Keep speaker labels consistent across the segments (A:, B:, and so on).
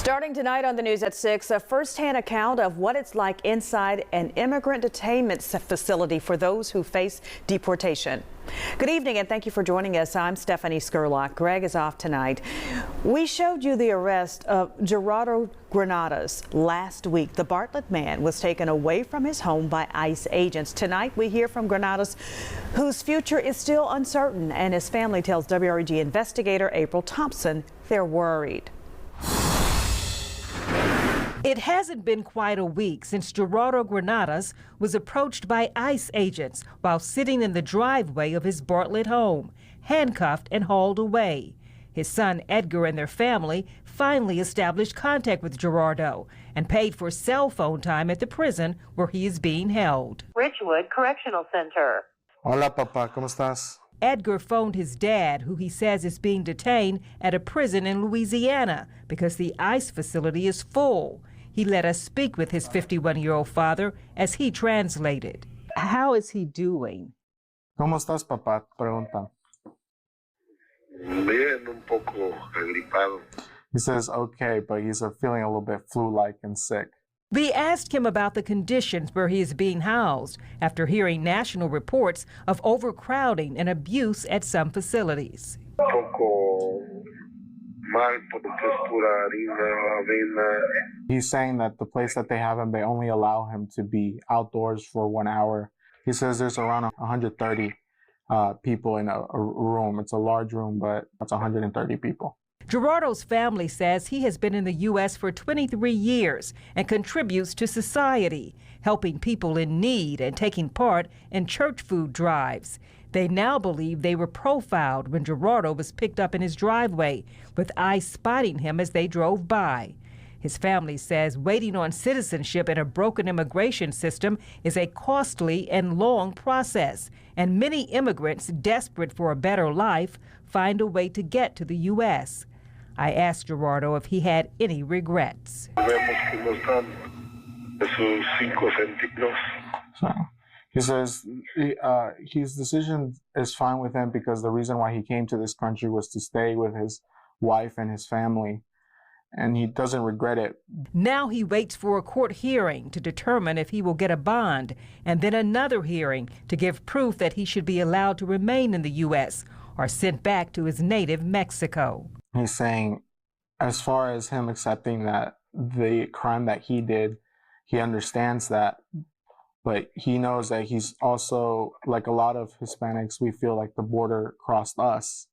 A: Starting tonight on the news at 6, a first-hand account of what it's like inside an immigrant detainment facility for those who face deportation. Good evening and thank you for joining us. I'm Stephanie Skurlock. Greg is off tonight. We showed you the arrest of Gerardo Granados last week. The Bartlett man was taken away from his home by ICE agents. Tonight we hear from Granados, whose future is still uncertain, and his family tells WREG investigator April Thompson they're worried.
B: It hasn't been quite a week since Gerardo Granados was approached by ICE agents while sitting in the driveway of his Bartlett home, handcuffed and hauled away. His son Edgar and their family finally established contact with Gerardo and paid for cell phone time at the prison where he is being held.
C: Ridgewood Correctional Center.
D: Hola, papá, ¿cómo estás?
B: Edgar phoned his dad, who he says is being detained at a prison in Louisiana because the ICE facility is full. He let us speak with his 51-year-old father as he translated. How is he doing?
D: ¿Cómo estás, papá? Pregunta.
E: Bien, un poco agripado.
D: He says okay, but he's feeling a little bit flu-like and sick.
B: We asked him about the conditions where he is being housed after hearing national reports of overcrowding and abuse at some facilities.
E: Un poco mal porque es pura harina, avena.
D: He's saying that the place that they have him, they only allow him to be outdoors for 1 hour. He says there's around 130 people in a room. It's a large room, but it's 130 people.
B: Gerardo's family says he has been in the U.S. for 23 years and contributes to society, helping people in need and taking part in church food drives. They now believe they were profiled when Gerardo was picked up in his driveway, with ICE spotting him as they drove by. His family says waiting on citizenship in a broken immigration system is a costly and long process, and many immigrants desperate for a better life find a way to get to the U.S. I asked Gerardo if he had any regrets.
E: Vemos que nos dan esos 5 centavos.
D: So he says his decision is fine with him because the reason why he came to this country was to stay with his wife and his family, and he doesn't regret it.
B: Now he waits for a court hearing to determine if he will get a bond, and then another hearing to give proof that he should be allowed to remain in the U.S. or sent back to his native Mexico.
D: He's saying, as far as him accepting that the crime that he did, he understands that, but he knows that he's also, like a lot of Hispanics, we feel like the border crossed us.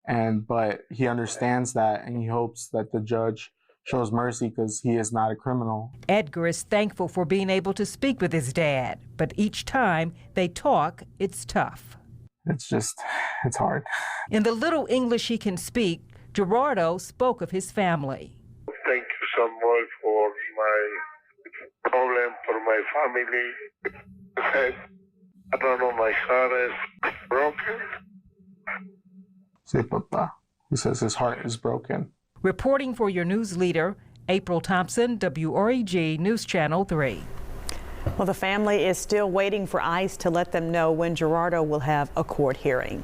D: But he understands that, and he hopes that the judge shows mercy because he is not a criminal.
B: Edgar is thankful for being able to speak with his dad, but each time they talk, it's tough.
D: It's hard.
B: In the little English he can speak, Gerardo spoke of his family.
E: Thank you so much for my problem, for my family. I don't know, my heart is broken.
D: Sí, papá. He says his heart is broken.
B: Reporting for your news leader, April Thompson, WREG News Channel 3.
A: Well, the family is still waiting for ICE to let them know when Gerardo will have a court hearing.